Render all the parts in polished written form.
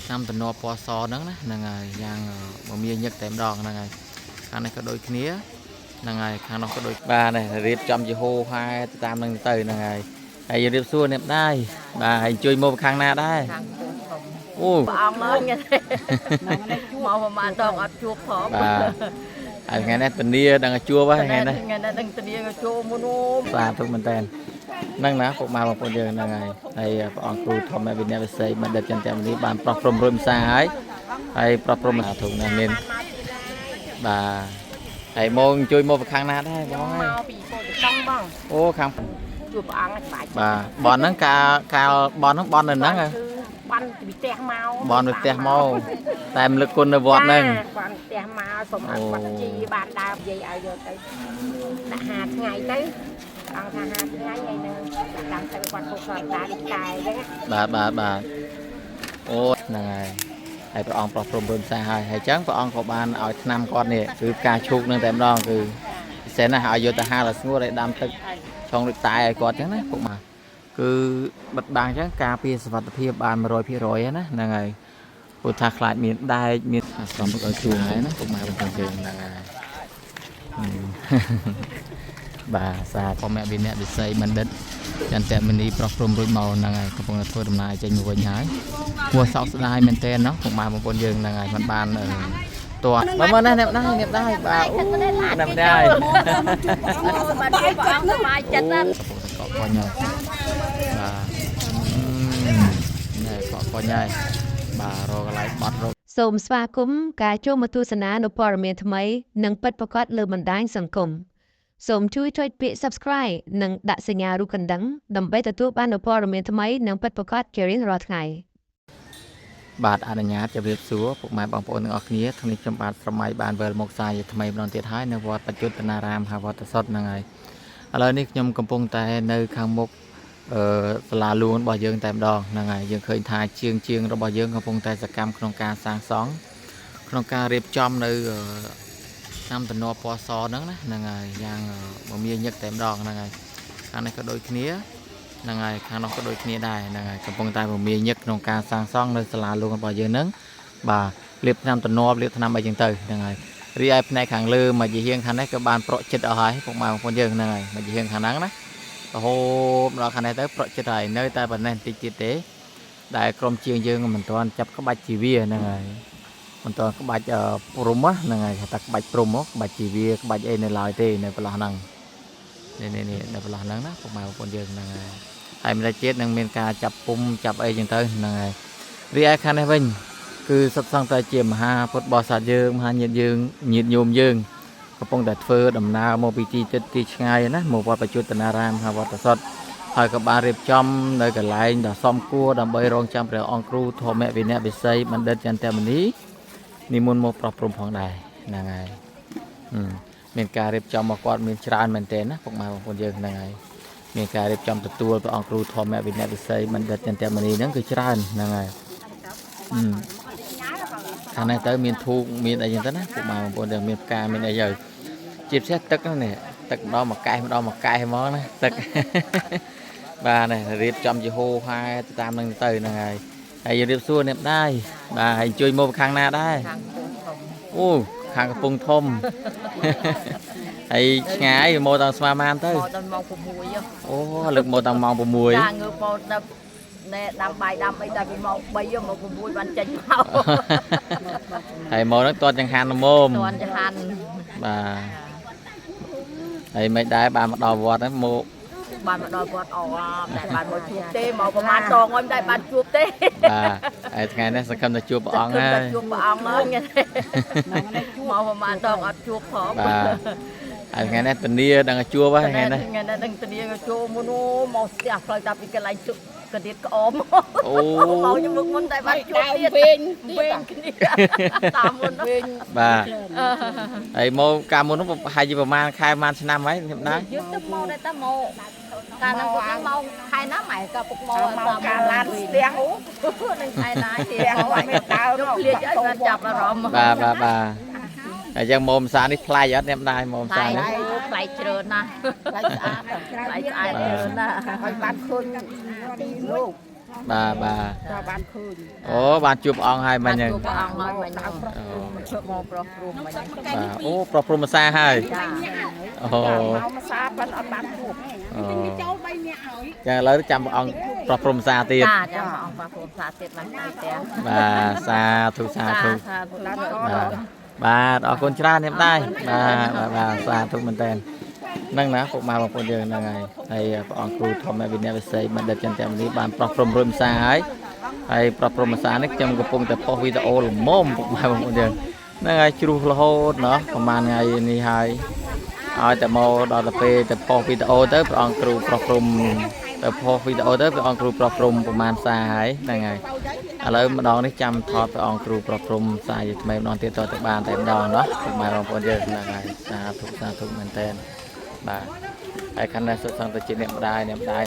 năm tuần nọ po so nắng là ngày giang mà mía nhật tém đòn là ngày khang này có đôi khía là ngày khang nó có đôi ba này riệp trong chỉ hô hai tam nâng từ là ngày hay riệp xua nệm đây bà hành chơi mô khang na đây ô ông ơi nghe màu mà đòn ấp chuột phở bà ngày nay tình đi đang chua quá ngày nay đang tình đi chua mua và thôi mình tên năng ná phục màu một con đường là ngày hay ông cừu thom mẹ Việt Nam về xây mình đặt chân chân đi bàn prop prom rum xa ấy hay prop prom là thuộc là nên bà hay môn chơi môn khang na đấy ô khang bà bòn nó cao bòn nó bòn lên nắng bòn được tẹt mau tại lực quân là vọt nâng bà ô này hayประองประพรมเบิ่มสาให้จังประองเขาบ้านเอานำก้อนนี่คือการชุกนั่นแต่ดองคือเส้นน่ะเอาอยู่แต่5làงูได้ดำตึกช่องตายก่อนจังนะพวกมาคือบัดบางจังกาปีสวัสดิภาพบ้านมา100%นะนั่นไงผู้ทักหลายมีได้มีสมกับชูให้นะพวกมาเป็นคนเก่งนั่นไงbà xaพ่อแม่บินเนี่ยดิใส่มันเด็ดจันแต่มันนี่ปลอกปลมรุ่ยเมานั่งไงกระพงกระทั่วดำนายใจมือวันหายหัวเสาสลายมันเต้นเนาะผมมาบนบนยืนนั่งไงมันบานตัวมาได้เน็บได้บ่าวเน็บได้มาเก็บปองสบายจัดนั่นเกาะคอใหญ่บ่าเนี่ยเกาะคอใหญ่บ่ารออะไรบัดรសូមស្វាគមន៍ការចូលមកទស្សនានៅព័ត៌មានថ្មីនិងពិតប្រាកដលើបណ្ដាញសង្គមសូមជួយចុចពាក្យ Subscribe និងដាក់សញ្ញារូបកណ្ដឹងដើម្បីទទួលបាននូវព័ត៌មានថ្មីនិងពិតប្រាកដជារៀងរាល់ថ្ងៃបាទអនុញ្ញាតជម្រាបសួរពុកម៉ែបងប្អូនទាំងអស់គ្នាថ្ងៃនេះខ្ញុំបាទស្រមៃបានវិលមកសាយថ្មីម្ដងទៀតហើយនៅវត្តបច្ចុប្បន្នារាមហាវត្តសុតហ្នឹងហើយឥឡូវនេះខ្ញុំកំពុងតែនៅខាងមុខសាលាលួនរបស់យើងតែម្ដងហ្នឹងហើយយើងឃើញថាជាងរបស់យើងកំពុងតែសកម្មក្នុងការសាងសង់ក្នុងការរៀបចំនៅnăm tuần nọ po so nắng là ngày giang mà mía nhật tém đòn là ngày khang này có đôi khía là ngày khang nó có đôi khía đài là ngày cầm phong tay mà mía nhật trong ca sang song nơi sala luôn bao giờ nắng bà liệp năm tuần nọ liệp năm bảy chừng từ là ngày ri ai này khang lư mà chỉ hiên khang này các bạn pro chết ở hai phong màu con dương là ngày mà chỉ hiên khang nắng đấy hôm đó khang này tới pro chết này nơi ta bên này chi tế đại krom chiên dương mình toàn chập các bạch chỉ vía là ngàyมันตัวก็บัดปรุมวะนั่งไงตักบัดปรุมวะบัดจีวีบัดเอในลอยเตในปลาหนังนี่ในปลาหนังนะพวกมาคนเยอะนั่งไงไอ้มันได้เจ็ดนั่งเมียนกาจับปุ่มจับไอ้ยังเต้นั่งไงเรียกคันให้เป็นคือสัตว์สังเตยเจียมหาพุทธบอสัตยืงหาเงียดยืงเงียดโยมยืงกระปงแต่เฟือดำนาโมปีจีจุดตีไงนะโมวัดประจุตนารามหาวัดสดหอยกับบาริบจอมเลยกับไหลดอกซ้อมกู้ดำใบรองจำเปลือกองครูทอแม่วินเนบิเซมันเดินจันแต่มันนี้นิมนต์มาปรับปรุงของใดนั่งไงมีการเรียบจำมากอดมีชราอันมันเต้นนะพวกมาของคนเยอะนั่งไงมีการเรียบจำตัวตัวองครูทอมแม่วินเนบิเซมันเดินจันแต่มันนี้นั่นคือชราอันนั่งไงทางในเตอมีทูมีอะไรอย่างนั้นนะพวกมาของคนเยอะมีการมีอะไรเยอะจีบเสียตึกนั่นเนี่ยตึกđó mà cay mónนะตึกbà nàyเรียบจำจีโฮhaiตามนั่งเตยนั่งไงไอ้เรียบซัวเน็บได้bà hành chơi mô khang na đây ô khang pung thom hay ngái mô tầng sma man tới ô lực mô tầng mong bùi mùi hay mô nó to chẳng hành mồm bà hay mấy đái bà mặc đồ vọt đấy mô bạn mà đòi vọt đại bạn một chuột tê màu của bạn to ngon đại bạn chuột tê ngày nay sẽ cầm được chuột bỏng ha chuột bỏng nghe màu của bạn to ngọt chuột phở ngày nay tình đi đang chua quá ngày nay đang tình đi chua mua màu xẹt rồi tập cái lại chuột cái điệt cái ốm màu như mực món đại bạn chuột tiền bên tạm luôn đó bà ấy màu cà muốn nó hay gì mà man khai man năm mấy hiện nay dưới tấp màu đây tấp màu cả năm cũng màu hai nó mày cả phục màu cả lan đen hú nên hai lái thì tao nó liệt cho chập là rộm bàยังโมมซานี่พลายยัดเนี่ยได้โมมซานี่พลายเจริญนะพลายเจริญนะคอยบัดคุณลูก bà ដល់បានឃើញ ô bạn chụp ong hai mà nhận ព្រះអង្គឲ្យមិញមកប្រុសព្រំមិញ bà ô pro pro mà xa hai ចា ô មកមកសាប៉ិនអត់បានជួប cha lớn chăm ong pro pro mà xa tiền ចាចាំព្រះអង្គព្រះព្រំសាទៀតបានទៅផ្ទះ bà xa thu xa thu សាធុឡើងអ bà ở con tra niệm đây bà xa thu mình tên nâng ná phục mà một con đường là ngày hay ông cừu thom mẹ Việt Nam xây mình đặt chân temนี้ bàn pro pro mà xa ấy hay pro pro mà xa nó trong cái phong tập po video là mồm phục mà một con đường nó ngày churu là hô nó còn mà ngày này hay ở tập mô đó là pe tập po video tới ông cừu pro pro tập po video tới ông cừu pro proประมาณ xa ấy là ngàyឥឡូវម្ដងនេះចាំថតព្រះអង្គគ្រូប្រព្រំសាយថ្មីម្ដងទៀតទៅបានតែម្ដងเนาะពុកម៉ែបងប្អូនយើងហ្នឹងហើយសាធុមែនតើបាទហើយខាងនេះសុទ្ធសឹងទៅជាអ្នកម្ដាយ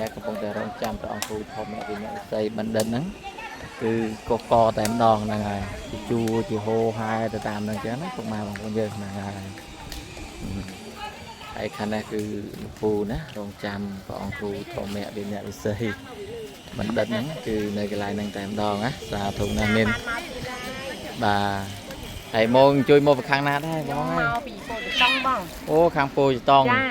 ហើយកំពុងតែរងចាំព្រះអង្គគ្រូធំអ្នកវិញ្ញាណស័យបណ្ឌិតហ្នឹងគឺកកតែម្ដងហ្នឹងហើយជាជួជាហោហាយទៅតាមហ្នឹងចឹងណាពុកម៉ែបងប្អូនយើងហ្នឹងហើយហើយខាងនេះគឺលោកពូណារងចាំព្រះអង្គគ្រូធំអ្នកវិញ្ញាណស័យបណ្ឌិតហ្នឹងគឺនៅកន្លែងហ្នឹងតែម្ដងណាសាធុណាស់មានបាទហើយមកជួយមកពីខាងណាដែរបងហើយ មកពីពោធិ៍តុងបង អូខាងពោធិ៍តុង ចា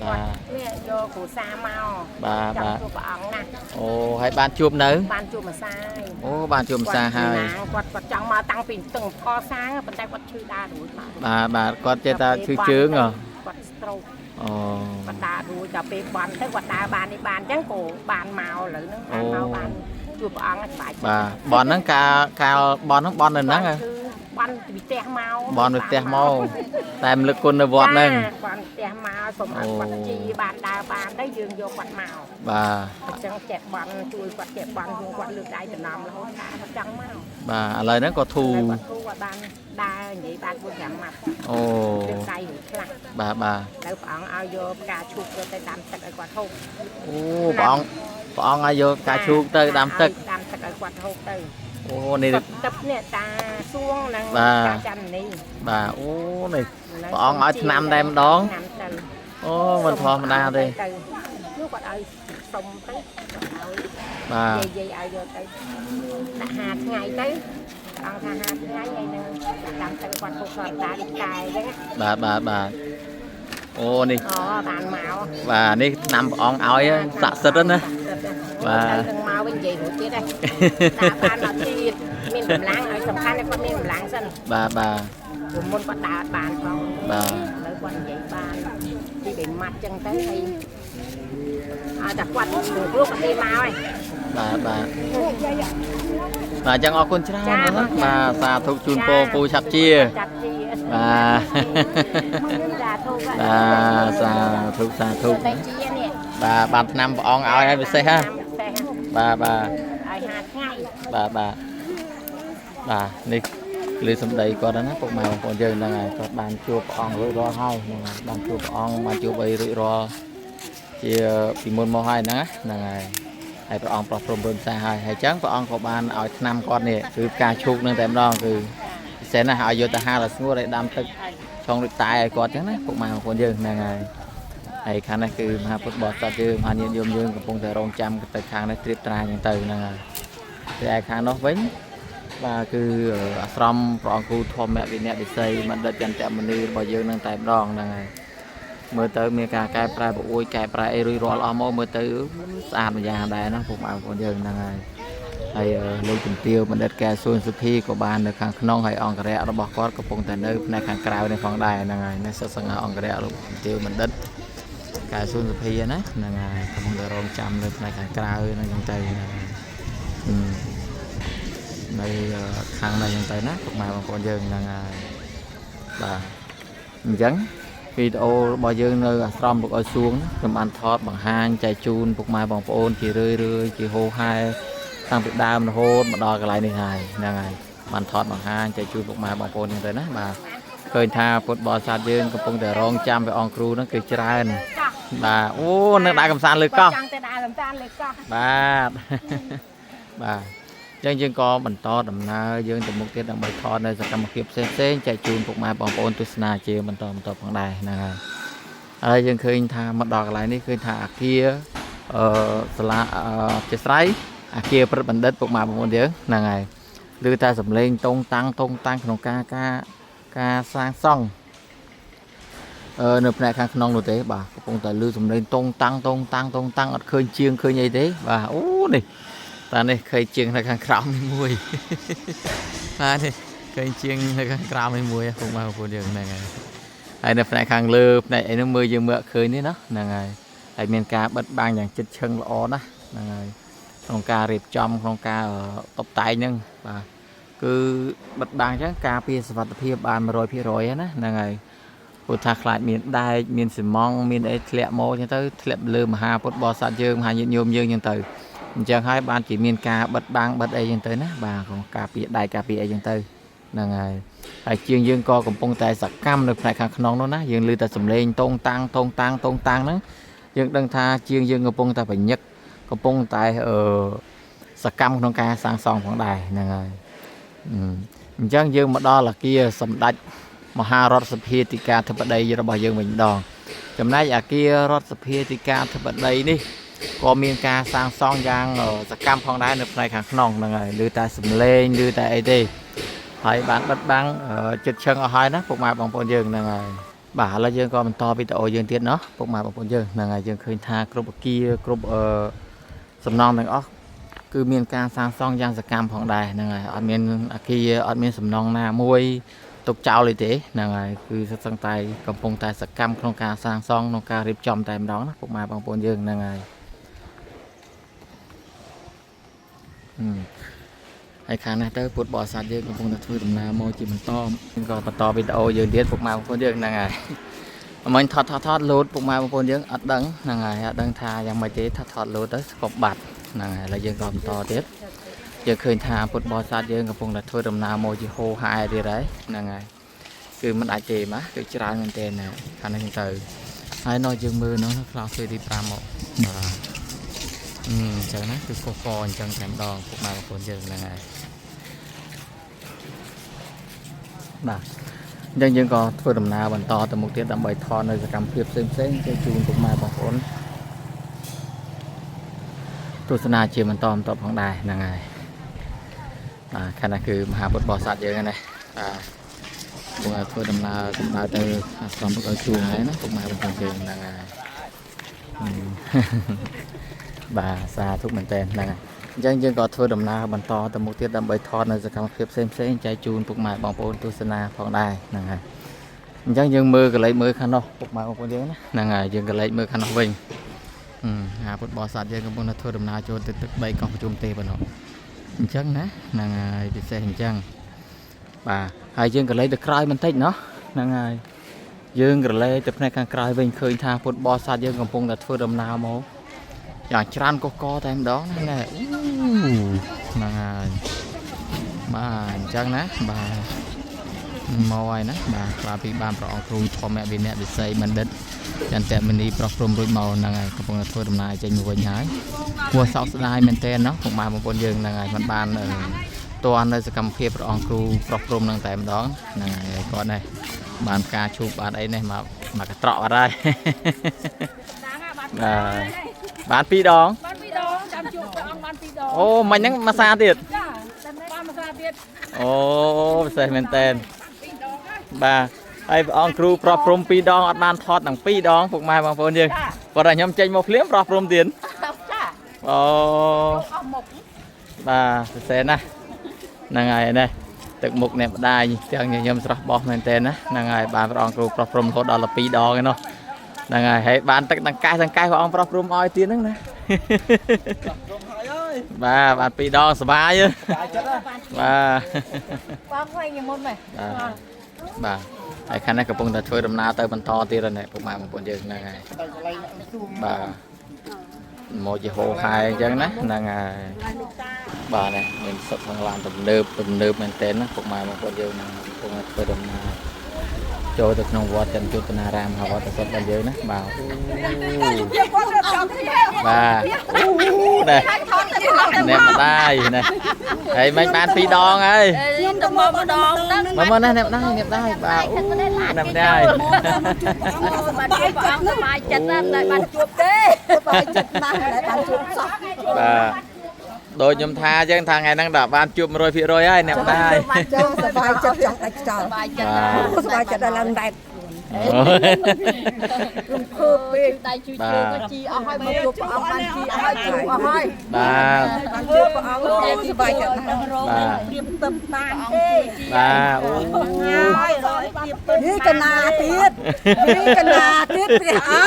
បាទ នេះយកគ្រូសាមក បាទ ចាំ បាទ ជួបព្រះអង្គណា អូហើយបានជួបនៅ បានជួបម្សាយ អូបានជួបម្សាហើយ គាត់ចង់មកតាំងពីទឹងកសាងប៉ុន្តែគាត់ឈឺដើររួចមក បាទគាត់ចេះតែឈឺជើងហ៎ គាត់ស្ត្រូក អូ គាត់ដើររួចដល់ពេលបន់ទៅគាត់ដើរបាននេះបានអញ្ចឹងក៏បានមកឥឡូវហ្នឹងបានមកបានជួបព្រះអង្គឲ្យស្បែក បាទបនហ្នឹងកាលបនហ្នឹងបននៅហ្នឹងហ៎ បន់ពីផ្ទះមក បននៅផ្ទះមកតែរំលឹកគុណនៅវត្តហ្នឹង បន់ផ្ទះមកសូមឲ្យគាត់ជីបានដើរបានទៅយើងយកគាត់មក បាទ អញ្ចឹងចេះបន់ជួយគាត់ចេះបន់យើងគាត់លើកដៃដំណំរហូតថាគាត់ចង់មក បាទឥឡូវហ្នឹងក៏ធូរ គាត់គូគាត់បានដើរនិយាយបាន4-5ម៉ាត់ អូ លើកដៃរួចខ្លះ បាទបាទ ទៅព្រះអង្គឲ្យយកផ្កាឈូកទៅដាំទឹកឲ្យគាត់ហូប អូព្រះអង្គឲ្យយកកាឈូកទៅដាំទឹក ដាំទឹកឲ្យគាត់ហូបទៅ អូនេះ ទឹកនេះតាសួងនិង បាទ ការចាំនេះ បាទអូនេះព្រះអង្គឲ្យឆ្នាំតែម្ដង ឆ្នាំទៅ អូមិនធម្មតាទេ នោះគាត់ឲ្យសុំទៅគាត់ឲ្យ បាទ យាយឲ្យយកទៅដាក់5ថ្ងៃទៅអង្គថា5ថ្ងៃហើយនឹងដាំទឹកគាត់ហូបគាត់តាដូចតែអញ្ចឹង បាទអូនេះ អូបានមក បាទនេះឆ្នាំព្រះអង្គឲ្យស័ក្តិសិទ្ធិណា បាទ ទៅនឹងមកវិញនិយាយរួចទៀតហើយតាមបានមកទៀតមានកម្លាំងឲ្យសំខាន់គាត់មានកម្លាំងសិន បាទបាទ ព្រោះមុនគាត់ដើរបានផង បាទ ឥឡូវគាត់និយាយបានពីបីម៉ាត់ចឹងទៅហើយឲ្យតែគាត់ព្រោះគាត់ទេមកហើយ បាទអញ្ចឹងអរគុណច្រើនណាបាទសាធុជូនពរពូឆាប់ជា ចាត់ជា បាទ ចាធូប បាទសាធុ តែជានេះ បាទបានឆ្នាំព្រះអង្គឲ្យពិសេសហ៎ តែ បាទ ឲ្យ5ថ្ងៃ បាទនេះលើសម្ដីគាត់ណាពុកម៉ែបងប្អូនយើងហ្នឹងហើយគាត់បានជួបព្រះអង្គរួចរាល់ហើយហ្នឹងហើយបានជួបព្រះអង្គបានជួបអីរួចរាល់ជាពីមុនមកហើយហ្នឹងហ្នឹងហើយហើយព្រះអង្គប្រោះព្រំរំសាហើយហើយចឹងព្រះអង្គក៏បានឲ្យឆ្នាំគាត់នេះគឺផ្កាឈូកនឹងតែម្ដងគឺពិសេសណាស់ឲ្យយកទៅហាលឲ្យស្ងួតឲ្យដាំទឹកឆុងដូចតែឲ្យគាត់ចឹងណាពុកម៉ែបងប្អូនយើងហ្នឹងហើយហើយខាងនេះគឺមហាពុទ្ធបរិស័ទយើងមហាញាតិញោមយើងកំពុងតែរងចាំទៅខាងនេះត្រៀបត្រាចឹងទៅហ្នឹងហើយតែឯខាងនោះវិញបាទគឺអាស្រមព្រះអង្គគ្រូធម្មវិនយវិស័យបណ្ឌិតចន្ទមនីរបស់យើងនឹងតែម្ដងហ្នឹងហើយមើលទៅមានការកែប្រែប្រអួយកែប្រែអីរួចរាល់អស់មកមើលទៅស្អាតម្យ៉ាងដែរណាពុកម៉ែបងប្អូនយើងហ្នឹងហើយលោកជំទាវបណ្ឌិតកែសួនសុភីក៏បាននៅខាងក្នុងហើយអង្គរៈរបស់គាត់កំពុងតែនៅផ្នែកខាងក្រៅនេះផងដែរហ្នឹងហើយនេះសិស្សសង្ឃអង្គរៈលោកជំទាវបណ្ឌិតកែសួនសុភីណាហ្នឹងហើយកំពុងតែរងចាំនៅផ្នែកខាងក្រៅហ្នឹងចឹងទៅហ្នឹងហើយនៅខាងនេះចឹងទៅណាពុកម៉ែបងប្អូនយើងហ្នឹងហើយបាទអញ្ចឹងវីដេអូរបស់យើងនៅអាស្រមលោកឲ្យសួងខ្ញុំបានថតបង្ហាញចែកជូនពុកម៉ែបងប្អូនជារឿយជាហូហែតាំងពីដើមរហូតមកដល់កន្លែងនេះហើយហ្នឹងហើយបានថតបង្ហាញចែកជូនពុកម៉ែបងប្អូនហ្នឹងទៅណាបាទឃើញថាពុទ្ធបរិស័ទយើងកំពុងតែរងចាំព្រះអង្គគ្រូហ្នឹងគឺច្រើនបាទអូនៅដើរកំសាន្តលើកោះ ចង់ទៅដើរកំសាន្តលើកោះ បាទបាទចឹងយើងក៏បន្តដំណើរយើងទៅមុខទៀតដើម្បីថតនៅសកម្មភាពផ្សេងៗចែកជូនពុកម៉ែបងប្អូនទស្សនាជាបន្តផងដែរហ្នឹងហើយយើងឃើញថាមកដល់កន្លែងនេះឃើញថាអាគារសាលាជាស្រ័យ អាគារព្រឹទ្ធបណ្ឌិតពុកម៉ែបងប្អូនយើងហ្នឹងហើយឬតែសំឡេងតងតាំងក្នុងការសាងសង់នៅផ្នែកខាងក្នុងនោះទេបាទកំពុងតែឮសំឡេងតងតាំងអត់ឃើញជាងឃើញអីទេបាទអូនេះតានេះឃើញជាងនៅខាងក្រោមនេះមួយបាទនេះឃើញជាងនៅខាងក្រោមនេះមួយពុកម៉ែបងប្អូនយើងហ្នឹងហើយហើយនៅផ្នែកខាងលើផ្នែកអីនោះមើលយើងមើលឃើញនេះណាហ្នឹងហើយហើយមានការបិទបាំងយ៉ាងជិតឈឹងល្អណាស់ហ្នឹងហើយក្នុងការរៀបចំក្នុងការតុបតែងហ្នឹងបាទគឺបិទបាំងអញ្ចឹងការពារសុវត្ថិភាពបាន 100% ណាហ្នឹងហើយព្រោះថាខ្លាចមានដែកមានស៊ីម៉ង់មានអីធ្លាក់មកអញ្ចឹងទៅធ្លាក់លើមហាពុទ្ធបរិស័ទយើងមហាញាតិញោមយើងអញ្ចឹងទៅអញ្ចឹងហើយបានជាមានការបិទបាំងបិទអីអញ្ចឹងទៅណាបាទក្នុងការពារដែកការពារអីអញ្ចឹងទៅហ្នឹងហើយជាងយើងក៏កំពុងតែសកម្មនៅផ្នែកខាងក្នុងនោះណាយើងឮតែសំឡេងតងតាំងហ្នឹងយើងដឹងថាជាងយើងកំពុងតែប្រញឹកកំពុងតែសកម្មក្នុងការសាងសង់ផងដែរហ្នឹងហើយអញ្ចឹងយើងមកដល់អគារសម្ដេចមហារដ្ឋសភាធិការធិបតីរបស់យើងវិញម្ដងចំណែកអគាររដ្ឋសភាធិការធិបតីនេះក៏មានការសាងសង់យ៉ាងសកម្មផងដែរនៅផ្នែកខាងក្នុងហ្នឹងហើយឬតែសំឡេងឬតែអីទេហើយបានបិទបាំងចិត្តឈឹងអស់ហើយណាពុកម៉ែបងប្អូនយើងហ្នឹងហើយបាទឥឡូវយើងក៏បន្តវីដេអូយើងទៀតเนาะពុកម៉ែបងប្អូនយើងហ្នឹងហើយយើងឃើញថាគ្រប់អគារគ្រប់សំណង់ទាំងអស់គឺមានការសាងសង់យ៉ាងសកម្មផងដែរហ្នឹងហើយអត់មានអគារអត់មានសំណង់ណាមួយទុកចោលទេហ្នឹងហើយគឺសឹងតែកំពុងតែសកម្មក្នុងការសាងសង់ក្នុងការរៀបចំតែម្ដងណាពុកម៉ែបងប្អូនយើងហ្នឹងហើយហើយខាងនេះទៅពុទ្ធបរិស័ទយើងកំពុងតែធ្វើដំណើរមកជាបន្តក៏បន្តវីដេអូយើងទៀតពុកម៉ែបងប្អូនយើងហ្នឹងហើយមិញថតលោតពុកម៉ែបងប្អូនយើងអត់ដឹងហ្នឹងហើយអត់ដឹងថាយ៉ាងម៉េចទេថតលោតទៅស្គប់បាត់ហ្នឹងហើយឥឡូវយើងក៏បន្តទៀតយើងឃើញថាពុទ្ធបរិស័ទយើងកំពុងតែធ្វើដំណើរមកជាហូរហែទៀតហើយហ្នឹងហើយគឺមិនអាចទេណាគឺច្រើនមែនទែនណាខាងនេះទៅហើយនៅយើងមើលនោះខ្លោស្វេទី5មកបាទអញ្ចឹងណាគឺកកអញ្ចឹងតែម្ដងពុកម៉ែបងប្អូនយើងហ្នឹងហើយបាទអញ្ចឹងយើងក៏ធ្វើដំណើរបន្តទៅមុខទៀតដើម្បីថតនៅសកម្មភាពផ្សេងៗជូនពុកម៉ែបងប្អូនទស្សនាជាបន្តផងដែរហ្នឹងហើយបាទខាងនេះគឺមហាពុទ្ធបរិស័ទយើងហ្នឹងណាបាទធ្វើដំណើរទៅអាស្រមពុកឲ្យជួងហើយណាពុកម៉ែបងប្អូនយើងហ្នឹងហើយបាទសាធុមែនតើហ្នឹងហើយអញ្ចឹងយើងក៏ធ្វើដំណើរបន្តទៅមុខទៀតដើម្បីថតនៅសកម្មភាពផ្សេងចែកជូនពុកម៉ែបងប្អូនទស្សនាផងដែរហ្នឹងហើយអញ្ចឹងយើងមើលកន្លែងមើលខាងនោះពុកម៉ែបងប្អូនយើងណាហ្នឹងហើយយើងកន្លែងមើលខាងនោះវិញអាពុទ្ធបរិស័ទយើងកំពុងតែធ្វើដំណើរចូលទៅទឹកដីកោះប្រជុំទេប៉ុណ្ណោះអញ្ចឹងណាហ្នឹងហើយពិសេសអញ្ចឹងបាទហើយយើងកន្លែងទៅក្រោយបន្តិចเนาะហ្នឹងហើយយើងកន្លែងទៅផ្នែកខាងក្រោយវិញឃើញថាពុទ្ធបរិស័ទយើងកំពុងតែធ្វើដំណើរមកយ៉ាងច្រើនកកតែម្ដងហ្នឹងហើយបាទអញ្ចឹងណាបាទមកហើយណាបាទក្រៅពីបានព្រះអង្គគ្រូធម្មវិន័យវិស័យបណ្ឌិតចន្ទមនីប្រោះព្រំរួចមកហ្នឹងហើយកំពុងតែធ្វើដំណើរចេញមកវិញហើយគួរសោកស្ដាយមែនតើណាពុកម៉ែបងប្អូនយើងហ្នឹងហើយមិនបានតើនៅសកម្មភាពព្រះអង្គគ្រូប្រោះព្រំហ្នឹងតែម្ដងហ្នឹងហើយគាត់នេះបានការឈូបបានអីនេះមកកត្រក់អត់ហើយបាន2 ដងចាំជួបព្រះអង្គបាន2 ដងអូមិញហ្នឹងមួយសាទៀតចាបានមួយសាទៀតអូពិសេសមែនតើបាទហើយព្រះអង្គគ្រូប្រោះព្រំ2 ដងអត់បានថតទាំង2 ដងពុកម៉ែបងប្អូនយើងប៉ុន្តែខ្ញុំចេញមកភ្លាមប្រោះព្រំទៀតចាអូអស់មុខបាទពិសេសណាស់ហ្នឹងហើយនេះទឹកមុខអ្នកម្ដាយទាំងខ្ញុំស្រស់បោះមែនតើណាហ្នឹងហើយបានព្រះអង្គគ្រូប្រោះព្រំរហូតដល់2 ដងឯណោះហ្នឹងហើយបានទឹកដង្កេះព្រះអង្គប្រោះព្រំឲ្យទៀតហ្នឹងណាបាទបាន2 ដងសុបាយទេបាទបងវិញមុនមែនបាទហើយខាងនេះកំពុងតែធ្វើដំណើរទៅបន្តទៀតហើយពុកម៉ែបងប្អូនយើងហ្នឹងហើយបាទមកជាហូរហែអញ្ចឹងណាហ្នឹងហើយបាទនេះមានសុខខាងឡានទំនើបមែនទែនណាពុកម៉ែបងប្អូនយើងហ្នឹងកំពុងតែធ្វើដំណើរចូលទៅក្នុងវត្តចន្ទយុត្តនារាមវត្តសុទ្ធរបស់យើងណាបាទបាទអ្នកម្ដាយណាហើយមិនបាន2 ដងហើយទៅមកម្ដងហ្នឹងមកណាអ្នកម្ដាយបាទអ្នកម្ដាយបានជួបព្រះអង្គសប្បាយចិត្តណាស់ដែលបានជួបទេសប្បាយចិត្តណាស់ដែលបានជួបសោះបាទ โดยยมทาจังทางไงนั่งดาบานจุบ100%ไอ้เนี่ยได้ จังสบายจัดจังได้จังสบายจัดได้ลังได้ลุงคือปีได้ช่วยก็จีเอาให้มาจุบเอาให้จีเอาให้จุบเอาให้ บ้า จุบเอาสบายจัดเตรียมเติมตาเอ้ บ้าโอ้ นี่กันนาติดนี่กันนาติดไปอ่ะ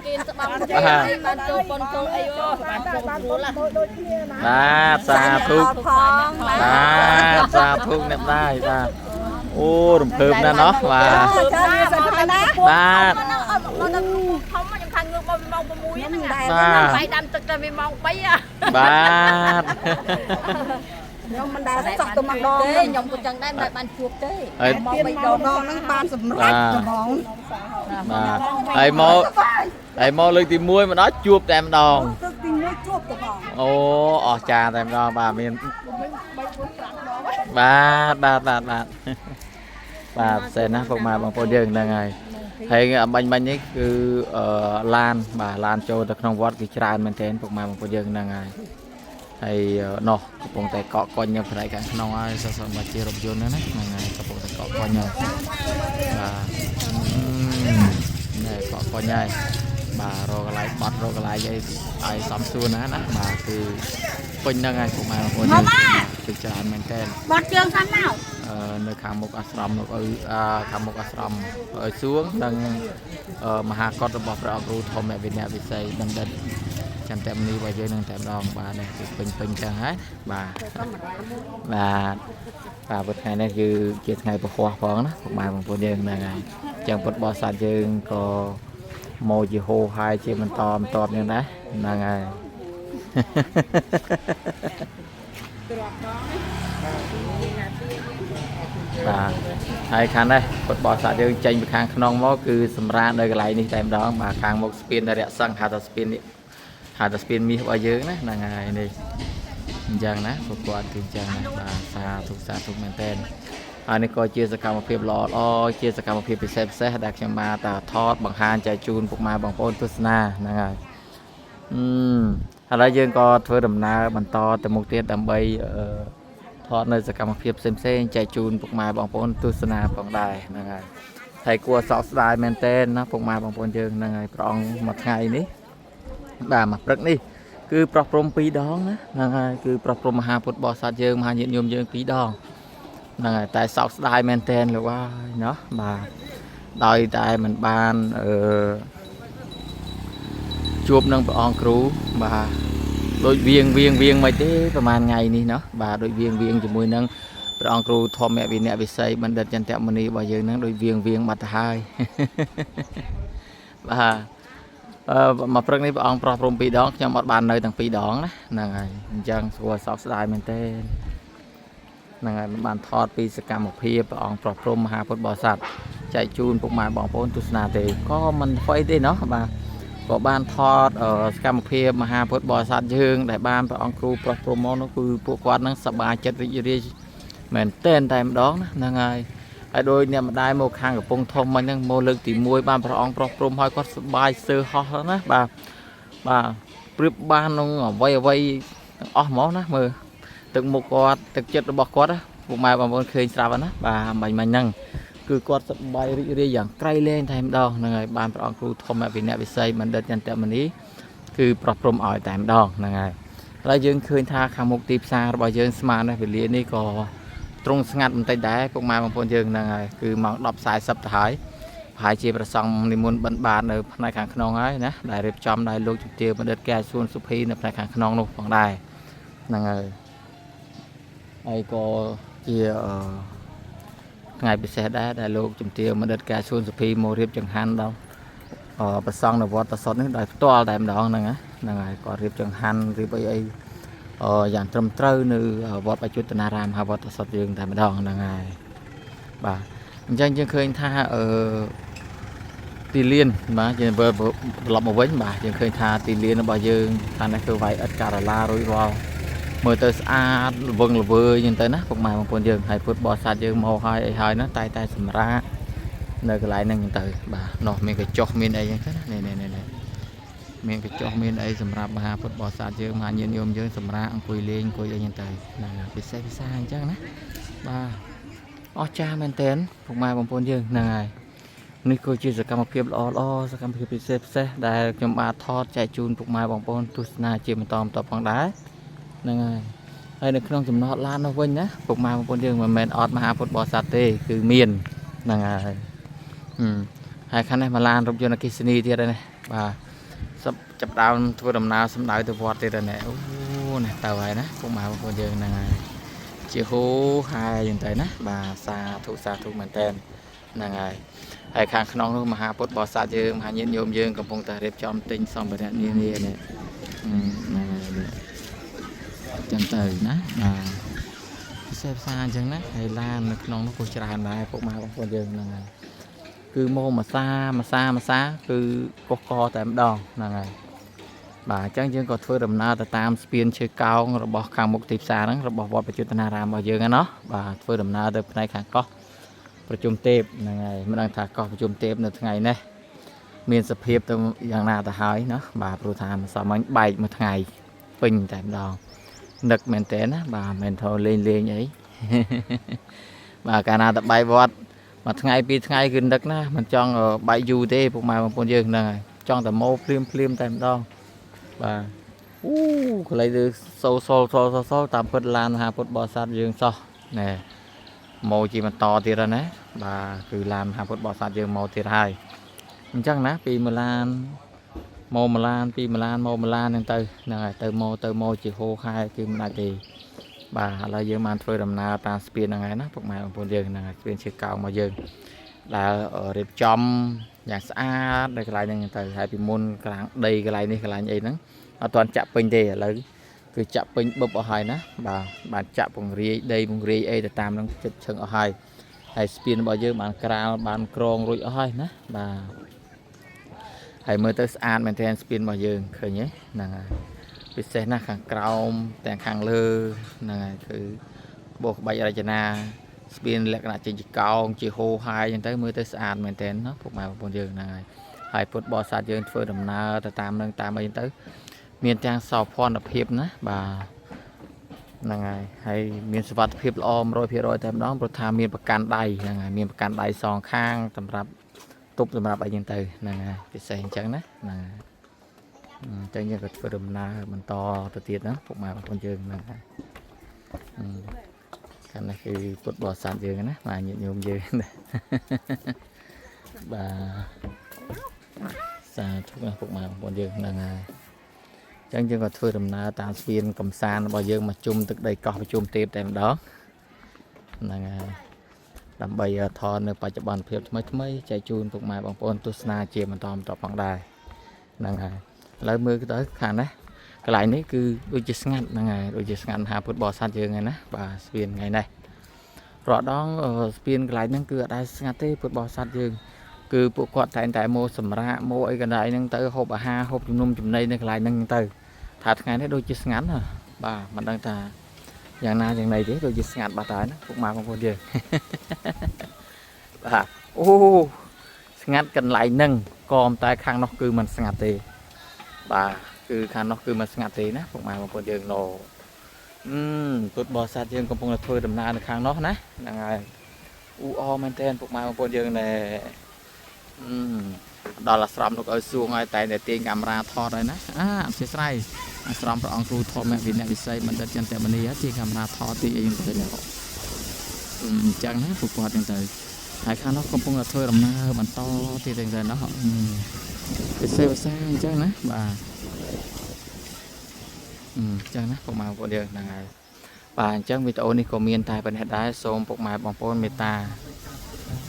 กินสบายมันโจปนโจไอ้โอ้บ้านโจละ บ้าสาธุบ้าสาธุเนี่ยได้บ้าโอ้รำเพิ่มนะเนาะบ้าบ้า เขามันยังทางเงือกมองมุ้ยนั่นไงไปดำตึกจะไม่มองไปอ่ะ บ้า nhưng mình đã sắp từ mặt đòn đấy nhộng của chẳng đây lại bàn chuột đấy mong bị đòn đòn nó ban sầm rách cho mong ai mò lên tìm muối mà nó chuột tem đòn tìm muối chuột cho mong ô trà tem đòn bà miền bà xe nát phục mà bằng phô dương đang ngày thấy bánh ấy cứ lan bà lan châu từ trong vót cái tràn mình tên phục mà bằng phô dương đang ngày hay nó cũng tại cọ con nhau phải cái nó ai sao sao mà chia rộng vô nữa này ngày cũng tại cọ con nhau này cọ con nhau bà rồi lại bật rồi lại dây ai sắm xua ná nè bà từ quanh đang ngày cũng mà còn từ tràn mình tên bật trường sắm nào nơi khám một ashram nó ở khám một ashram ở xuống đang mà hà con được bọc ra ru thom mẹ Việt Nam bị xây đâm đâm chẳng tem ni bây giờ đang tem đòn bà này pin chẳng hết bà vượt ngày nàyคือเกียรติngàyบขวาฟ้องนะพวกมาของพวกเดิมนะไงจังปดบอสัตย์ยังก็โมจิโฮไฮเชื่อมันตอมอย่างนั้นนะไงไอ้คันได้ปดบอสัตย์ยังใจไปข้างขนองมอคือสำราญโดยกระไรนี่แต่ดองมาข้างมกสปินได้สั่งหาตัวสปินนี่หาตัวสปินมีไว้เยอะนะนางไงนี่จังนะพวกกวาดถึงจังนะสาธุแมนเต้นอันนี้ก็เชื่อสกรรมเพียบหล่อเชื่อสกรรมเพียบไปเซ่ดักจะมาแต่ทอดบางฮานใจจูนพวกมาบางปนทุสนานางไงอะไรยังก็เธอดำนาบรรทอแต่มุกเตี้ยดำใบทอดในสกรรมเพียบเซ่ใจจูนพวกมาบางปนทุสนาของได้นางไงไทยกลัวสอบสายแมนเต้นนะพวกมาบางปนเจิงนางไงปรองมาไงนี้บ่ามาปรึกนี่คือปรับปรุงปีดองนะนางไงคือปรับปรุงมหาพุทธบริษัทเจิงมหาเย็นยมเจิงปีดองนางไงแต่สอบสายแมนเต้นหรือว่าเนาะบ่าโดยแต่มันบานจูบนั่งไปอองครูบ่าโดยเวียงไปเต้ประมาณไงนี่เนาะบ่าโดยเวียงจมูกนั่งไปอองครูทอมแม่วินเนี่ยไปใส่บันเดินจันทร์มันนี่บ่าเยอะนั่งโดยเวียงมาตายบ่ามาพรึกนี้องปรับปรุงปีดองยังหมดบานเลยตั้งปีดองนะนั่งไงยังสวยสอบสไตล์แมนเต้นนั่งไงบานทอดปีสกรรมเพียบองปรับปรุงมหาพุทธบริษัทใจจูนพวกมาบองปนทุสนาเตก็มันไฟได้เนาะบ่าก็บ้านทอดสกรรมเพียบมหาพุทธบริษัทยืงแต่บ้านไปองครูปรับปรุงมอนคือพวกกวาดนั่งสบายจัดวิริยแมนเต้นแต่มาดองนะนั่งไงไอ้โดยเนี่ยมาได้โมคางกับปงทมมันยังโมเลิกตีมวยบ้านพระองค์ปรบปรุงให้ก็สบายเสือฮอนะบ่าปริบบ้านน้องไว้อ๋อหมอนะมือตึกมุกกอดตึกเจ็ดบอกกอดนะพวกมาบางคนเคยสาบนะบ่ามันนั่งคือกอดสบายเรียอย่างใกล้เล่นไทม์ดองนั่งไงบ้านพระองค์ครูทมวินเนวิเซมันเดินยันแต่มันนี้คือปรบปรุงอ่อยไทม์ดองนั่งไงแล้วยังเคยทาขามุกตีบซาบ่อยยังสมาร์ทไปเรียนนี่ก็ตรงสงัดมันใจได้พวกมาบางคนยังนั่งไงคือมองดับสายสับท้ายหายเจี๊ยบประสงนิมนต์บานในในขังขนองไอ้นะได้เรียบจำได้ลูกจุดเดียวมันเดินแก่ส่วนสุพีในขังขนองนู่นฟังได้นั่งไงไอ้ก็เจี๊ยไงไปเสด็จได้ลูกจุดเดียวมันเดินแก่ส่วนสุพีโมเรียบจังหันเราประสงในวัดตะสดนี่ได้ตัวได้ดองนั่งไงก็เรียบจังหันเรียบไปไอ้อย่างตรมเตอร์นึวัดปัจจุตนารามหาวัดตะสดยืงแต่ไม่ดองนั่งไงบ่ายังเคยท่าตีเลียนมาจะเบอร์หลับมาไว้บ่ายังเคยท่าตีเลียนบ่ายังท่านั้นคือไว้อัดการลาโรยรอเมื่อเตอร์อาร์วงระเบิดยังเตอร์นะพวกมาบางคนยังให้ฟุตบอลสัตว์ยังมองให้นะตายสำราญในกระไรนั่งยังเตอร์บ่าเนาะมีกระจกมีอะไรยังแค่นั้นนี่ មានកញ្ចក់មានអីសម្រាប់មហាពុទ្ធបរិស័ទយើងមហាញាតិញោមយើងសម្រាប់អង្គុយលេងអង្គុយអីហ្នឹងទៅហ្នឹងពិសេសពិសាអញ្ចឹងណាបាទអស្ចារ្យមែនទែនពុកម៉ែបងប្អូនយើងហ្នឹងហើយនេះគឺជាសកម្មភាពល្អសកម្មភាពពិសេសដែលខ្ញុំបាទថតចែកជូនពុកម៉ែបងប្អូនទស្សនាជាបន្តផងដែរហ្នឹងហើយនៅក្នុងចំណតឡាននោះវិញណាពុកម៉ែបងប្អូនយើងមិនមែនអត់មហាពុទ្ធបរិស័ទទេគឺមានហ្នឹងហើយហើយខាងនេះមកឡានរថយន្តអគ្គិសនីទៀតហើយណាបាទចាប់ដើមធ្វើដំណើរសម្ដៅទៅវត្តទៀតហើយណាអូណាទៅហើយណាពុកម៉ែបងប្អូនយើងហ្នឹងហើយជាហូហើយយ៉ាងទៅណាបាទសាធុមែនតើហ្នឹងហើយខាងក្នុងនោះមហាពុទ្ធបរិស័ទយើងមហាញាតិញោមយើងកំពុងតែរៀបចំទិញសម្ភារៈនានានេះហ្នឹងហើយចឹងទៅណាបាទពិសេសផ្សារអញ្ចឹងណាហើយឡាននៅក្នុងនោះក៏ច្រើនដែរពុកម៉ែបងប្អូនយើងហ្នឹងហើយគឺមកមួយសាគឺកុសកតែម្ដងហ្នឹងហើយបាទអញ្ចឹងយើងក៏ធ្វើដំណើរទៅតាមស្ពានឈើកោងរបស់ខាងមុខទីផ្សារហ្នឹងរបស់វត្តបច្ចុប្បន្នារាមរបស់យើងហ្នឹងបាទធ្វើដំណើរទៅផ្នែកខាងកោះប្រជុំទេពហ្នឹងហើយមិនដឹងថាកោះប្រជុំទេពនៅថ្ងៃនេះមានសភាពទៅយ៉ាងណាទៅហើយណាបាទព្រោះថាមិនសមវិញបែកមួយថ្ងៃពេញតែម្ដងនឹកមែនតើណាបាទមិនធေါ်លេងអីបាទកាលណាទៅបែកវត្តមួយថ្ងៃពីរថ្ងៃគឺនឹកណាមិនចង់បែកយូរទេពុកម៉ែបងប្អូនយើងហ្នឹងហើយចង់តែម៉ូភ្លាមតែម្ដងបាទកន្លែងទៅសូលតាមពិតឡានមហាពុទ្ធបរិស័ទយើងសោះណែម៉ូជាបន្តទៀតហើយណាបាទគឺឡានមហាពុទ្ធបរិស័ទយើងម៉ូទៀតហើយអញ្ចឹងណាពីម្លានម៉ូម្លានពីម្លានម៉ូម្លានហ្នឹងទៅហ្នឹងហើយទៅម៉ូជាហូខែគឺមិនដាច់ទេបាទឥឡូវយើងបានធ្វើដំណើរតាមស្ពានហ្នឹងហើយណាពុកម៉ែបងប្អូនយើងហ្នឹងហើយស្ពានឈើកោងមកយើងដែលរៀបចំយ៉ាងស្អាតនៅកន្លែងហ្នឹងទៅហើយពីមុនកន្លែងដីកន្លែងនេះកន្លែងអីហ្នឹងអត់ទាន់ចាក់ពេញទេឥឡូវគឺចាក់ពេញបឹបអស់ហើយណាបាទចាក់ពង្រាយដីពង្រាយអីទៅតាមហ្នឹងចិត្តឈឹងអស់ហើយស្ពានរបស់យើងបានក្រាលបានក្រងរួចអស់ហើយណាបាទហើយមើលទៅស្អាតមែនទែនស្ពានរបស់យើងឃើញទេហ្នឹងហើយពិសេសណាស់ខាងក្រោមទាំងខាងលើហ្នឹងហើយគឺបោះក្បាច់រចនាស្ពានលក្ខណៈជាកោងជាហូហើយអញ្ចឹងទៅមើលទៅស្អាតមែនទែនណាពុកម៉ែបងប្អូនយើងហ្នឹងហើយពុទ្ធបរិស័ទយើងធ្វើដំណើរទៅតាមនឹងតាមអីទៅមានទាំងសោភ័ណភាពណាបាទហ្នឹងហើយមានសុវត្ថិភាពល្អ 100% តែម្ដងព្រោះថាមានប្រកាន់ដៃហ្នឹងហើយមានប្រកាន់ដៃសងខាងសម្រាប់ទប់សម្រាប់អីចឹងទៅហ្នឹងហើយពិសេសអញ្ចឹងណាហ្នឹងហើយអញ្ចឹងយើងក៏ធ្វើដំណើរបន្តទៅទៀតណាពុកម៉ែបងប្អូនយើងហ្នឹងហើយខាងនេះគឺពុទ្ធបរិស័ទយើងណាបាទញាតិញោមយើងណាបាទសាធុណាពុកម៉ែបងប្អូនយើងហ្នឹងហើយអញ្ចឹងយើងក៏ធ្វើដំណើរតាមស្ពានកំសាន្តរបស់យើងមកជុំទឹកដីកោះប្រជុំទេពតែម្ដងហ្នឹងហើយដើម្បីថតនៅបច្ចុប្បន្នភាពថ្មីចែកជូនពុកម៉ែបងប្អូនទស្សនាជាបន្តផងដែរហ្នឹងហើយឥឡូវមើលទៅខាងនេះកន្លែងនេះគឺដូចជាស្ងាត់ហ្នឹងហើយដូចជាស្ងាត់មហាពុទ្ធបរិស័ទយើងហ្នឹងណាបាទស្ពានថ្ងៃនេះរាល់ដងស្ពានកន្លែងហ្នឹងគឺអត់ដែលស្ងាត់ទេពុទ្ធបរិស័ទយើងគឺពួកគាត់តែងតែមកសម្រាកមកអីកន្លែងហ្នឹងទៅហូបអាហារហូបជំនុំចំណីនៅកន្លែងហ្នឹងទៅថាថ្ងៃនេះដូចជាស្ងាត់ណាបាទមិនដឹងថាយ៉ាងណាយ៉ាងណីទេដូចជាស្ងាត់បាត់ហើយណាពុកម៉ែបងប្អូនយើងបាទអូស្ងាត់កន្លែងហ្នឹងក៏តែខាងនោះគឺមិនស្ងាត់ទេបាទគឺខាងនោះគឺមិនស្ងាត់ទេណាពុកម៉ែបងប្អូនយើងណូពុទ្ធបរិស័ទយើងកំពុងតែធ្វើដំណើរនៅខាងនោះណាហ្នឹងហើយអមែនតើពុកម៉ែបងប្អូនយើងណែដល់អាស្រមលោកឲ្យសួងឲ្យតែទាញកាមេរ៉ាថតហើយណាអធិស្ឋានអាស្រមព្រះអង្គគ្រូធម្មវិន័យវិស័យបណ្ឌិតចន្ទមនីទាញកាមេរ៉ាថតទីអីទៅអញ្ចឹងណាពួកគាត់អញ្ចឹងទៅហើយខាងនោះកំពុងតែធ្វើដំណើរបន្តទៀតអញ្ចឹងណាពិសេសភាសាអញ្ចឹងណាបាទអញ្ចឹងណាពុកម៉ែបងប្អូនយើងហ្នឹងហើយបាទអញ្ចឹងវីដេអូនេះក៏មានតែប៉ុណ្ណេះដែរសូមពុកម៉ែបងប្អូនមេត្តា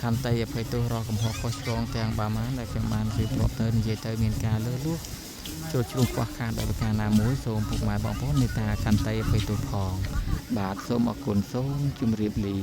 ខន្តីអភ័យទោសរកកំហុសខុសឆ្គងទាំងបាមានដែលខ្ញុំបានជឿធ្លាប់ទៅនិយាយទៅមានការលើសលួសចូលជ្រុះខ្វះខាតដោយប្រការណាមួយសូមពុកម៉ែបងប្អូនមេត្តាខន្តីអភ័យទោសផងបាទសូមអរគុណសូមជម្រាបលា